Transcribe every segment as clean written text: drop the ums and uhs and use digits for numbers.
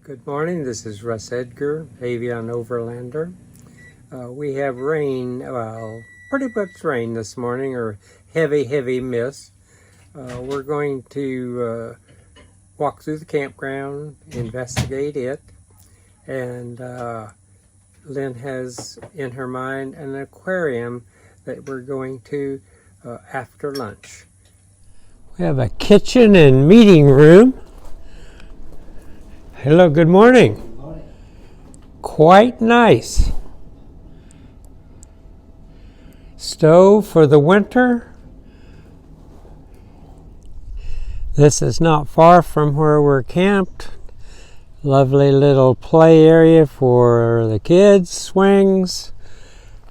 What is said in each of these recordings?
Good morning, this is Russ Edgar, Avian Overlander. We have rain, pretty much rain this morning, or heavy mist. We're going to walk through the campground, investigate it, and Lynn has in her mind an aquarium that we're going to after lunch. We have a kitchen and meeting room. Hello, good morning. Good morning. Quite nice. Stove for the winter. This is not far from where we're camped. Lovely little play area for the kids, swings,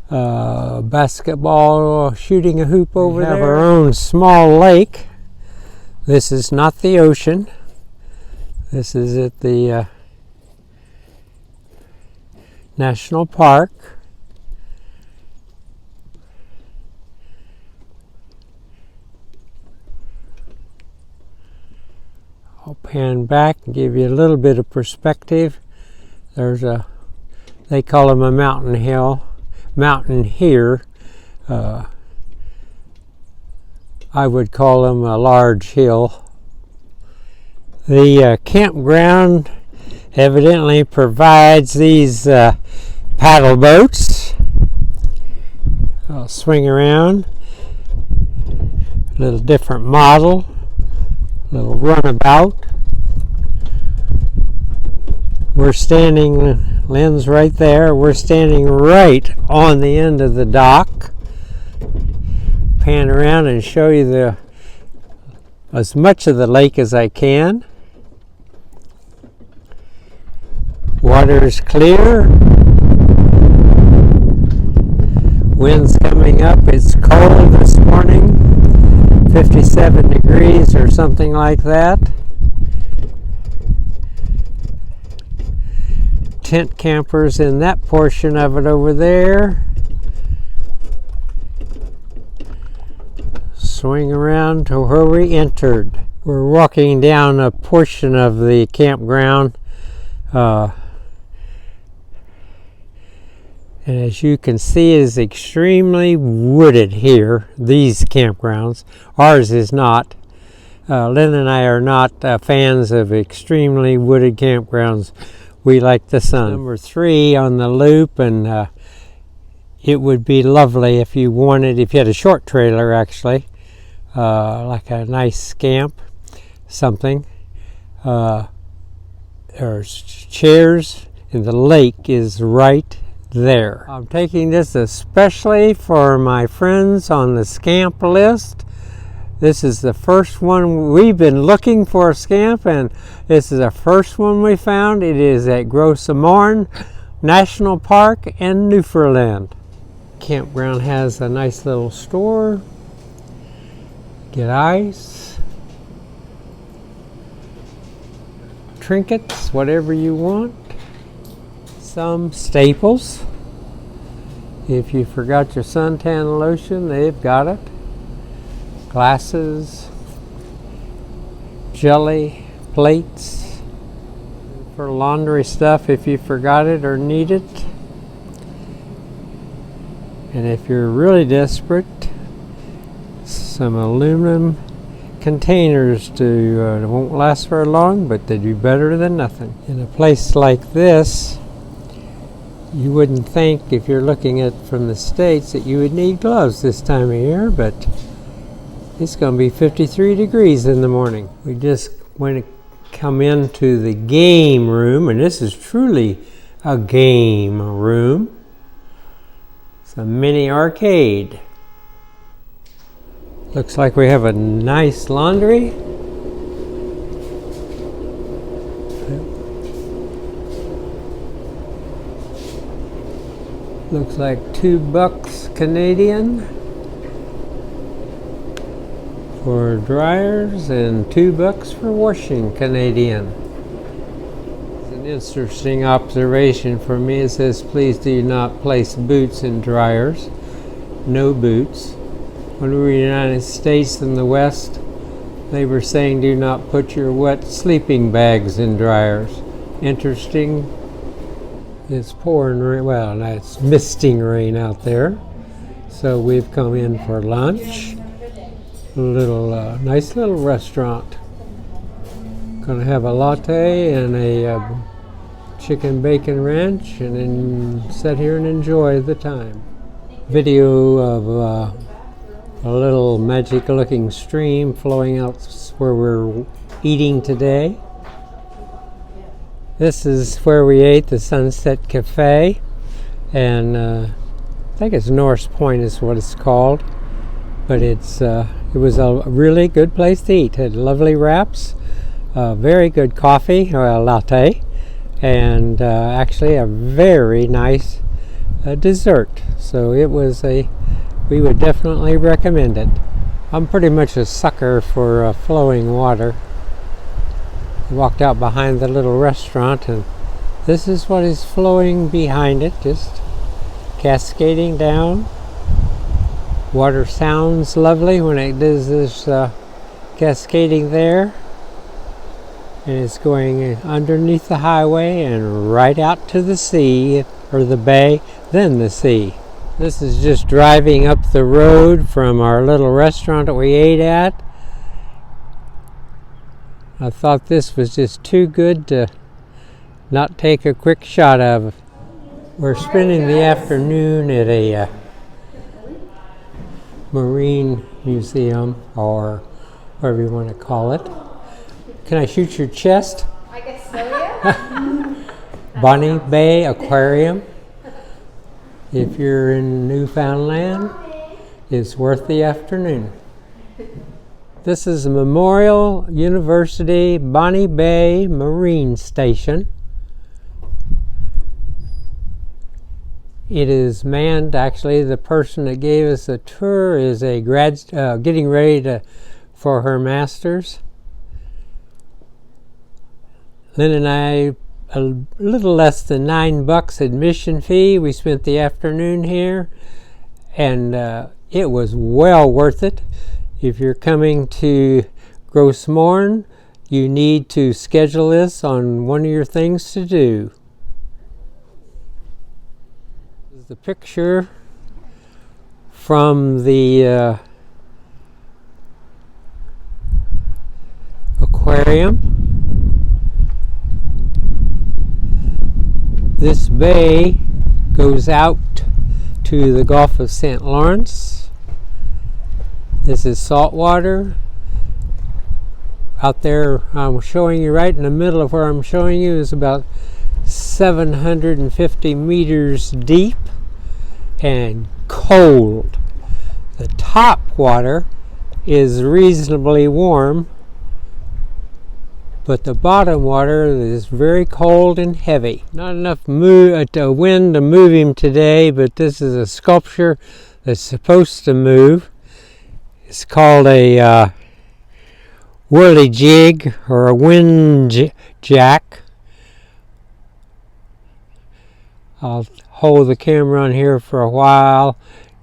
basketball, shooting a hoop over there. We have our own small lake. This is not the ocean. This is at the National Park. I'll pan back and give you a little bit of perspective. There's they call them a mountain here. I would call them a large hill. The campground evidently provides these paddle boats. I'll swing around. A little different model. A little runabout. We're standing, Lynn's right there. We're standing right on the end of the dock. Pan around and show you as much of the lake as I can. Water is clear. Wind's coming up. It's cold this morning. 57 degrees or something like that. Tent campers in that portion of it over there. Swing around to where we entered. We're walking down a portion of the campground. And as you can see, it is extremely wooded here, these campgrounds. Ours is not. Lynn and I are not fans of extremely wooded campgrounds. We like the sun. Number 3 on the loop, and it would be lovely if you had a short trailer actually, like a nice camp, something. There's chairs, and the lake is right there. I'm taking this especially for my friends on the scamp list. This is the first one. We've been looking for a scamp, and this is the first one we found. It is at Gros Morne National Park in Newfoundland. Campground has a nice little store. Get ice, trinkets, whatever you want. Some staples. If you forgot your suntan lotion, they've got it. Glasses, jelly, plates. For laundry stuff if you forgot it or need it. And if you're really desperate, some aluminum containers won't last very long, but they do better than nothing. In a place like this, you wouldn't think, if you're looking at from the States, that you would need gloves this time of year, but it's going to be 53 degrees in the morning. We just went to come into the game room, and this is truly a game room. It's a mini arcade. Looks like we have a nice laundry. Looks like $2 Canadian for dryers and $2 for washing Canadian. It's an interesting observation for me. It says, please do not place boots in dryers. No boots. When we were in the United States in the West, they were saying do not put your wet sleeping bags in dryers. interesting. It's pouring rain. Well, it's misting rain out there. So we've come in for lunch. A little nice little restaurant. Gonna have a latte and a chicken bacon ranch, and then sit here and enjoy the time. Video of a little magic looking stream flowing out where we're eating today. This is where we ate, the Sunset Cafe, and I think it's Norse Point is what it's called, but it was a really good place to eat. Had lovely wraps, very good coffee, or a latte, and actually a very nice dessert. So it was we would definitely recommend it. I'm pretty much a sucker for flowing water. I walked out behind the little restaurant, and this is what is flowing behind it, just cascading down. Water sounds lovely when it does this cascading there, and it's going underneath the highway and right out to the sea, or the bay, then the sea. This is just driving up the road from our little restaurant that we ate at. I thought this was just too good to not take a quick shot of. We're spending the afternoon at a marine museum, or whatever you want to call it. Can I shoot your chest? I guess so, yeah. Bonne Bay Aquarium. If you're in Newfoundland, it's worth the afternoon. This is the Memorial University Bonne Bay Marine Station. It is manned. Actually, the person that gave us the tour is a getting ready for her master's. Lynn and I, a little less than $9 admission fee. We spent the afternoon here, and it was well worth it. If you're coming to Gros Morne, you need to schedule this on one of your things to do. This is the picture from the aquarium. This bay goes out to the Gulf of St. Lawrence. This is salt water. Out there, I'm showing you right in the middle of where I'm showing you is about 750 meters deep and cold. The top water is reasonably warm, but the bottom water is very cold and heavy. Not enough wind to move him today, but this is a sculpture that's supposed to move. It's called a whirly jig, or a wind jack. I'll hold the camera on here for a while,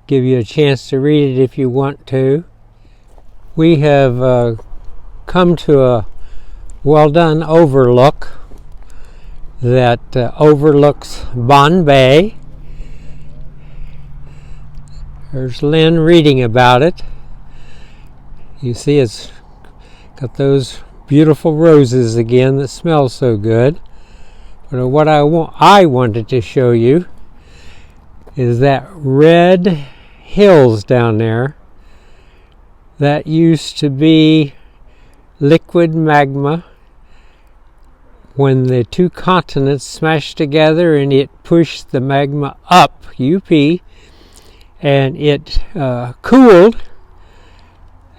give you a chance to read it if you want to. We have come to a well done overlook that overlooks Bonne Bay. There's Lynn reading about it. You see it's got those beautiful roses again that smell so good. But what I wanted to show you is that red hills down there. That used to be liquid magma when the two continents smashed together, and it pushed the magma up, UP, and it cooled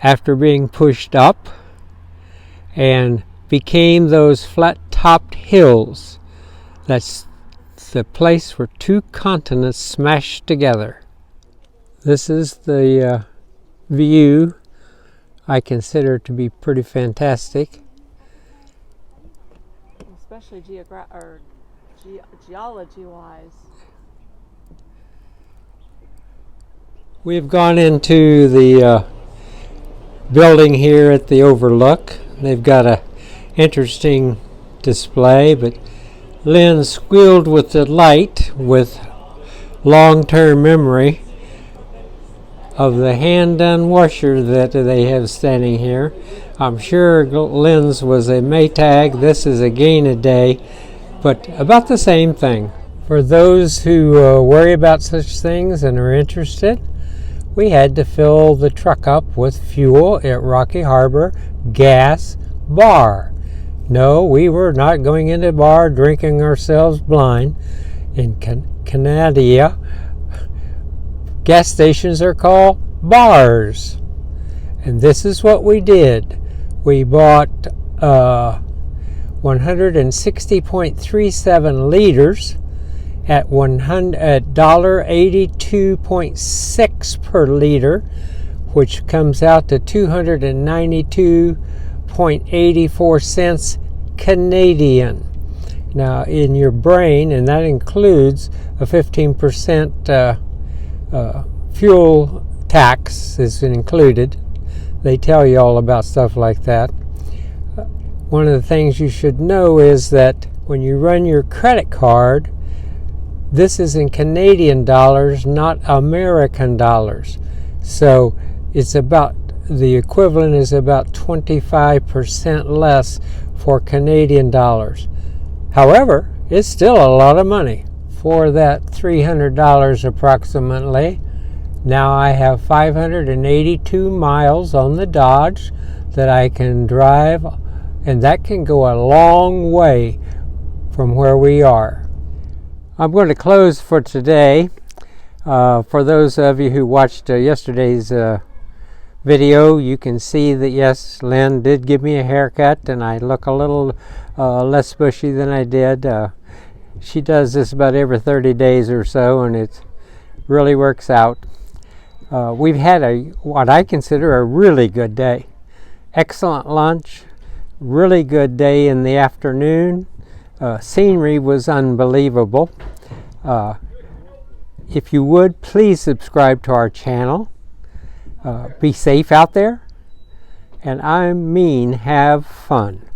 after being pushed up and became those flat-topped hills. That's the place where two continents smashed together. This is the view I consider to be pretty fantastic. Especially geology-wise. We've gone into the building here at the overlook. They've got a interesting display, but Lynn squealed with delight with long-term memory of the hand-done washer that they have standing here. I'm sure Lynn's was a Maytag. This is a Gain a Day, but about the same thing. For those who worry about such things and are interested, we had to fill the truck up with fuel at Rocky Harbor Gas Bar. No, we were not going into a bar drinking ourselves blind. In Canada, gas stations are called bars. And this is what we did. We bought 160.37 liters at $1.82.6 per liter, which comes out to 292.84 cents Canadian. Now, in your brain, and that includes a 15% fuel tax is included. They tell you all about stuff like that. One of the things you should know is that when you run your credit card, this is in Canadian dollars, not American dollars. So it's about, the equivalent is about 25% less for Canadian dollars. However, it's still a lot of money. For that $300 approximately, now I have 582 miles on the Dodge that I can drive, and that can go a long way from where we are. I'm going to close for today. For those of you who watched yesterday's video, you can see that yes, Lynn did give me a haircut and I look a little less bushy than I did. She does this about every 30 days or so, and it really works out. We've had what I consider a really good day. Excellent lunch, really good day in the afternoon. Scenery was unbelievable. If you would, please subscribe to our channel. Be safe out there, and I mean have fun.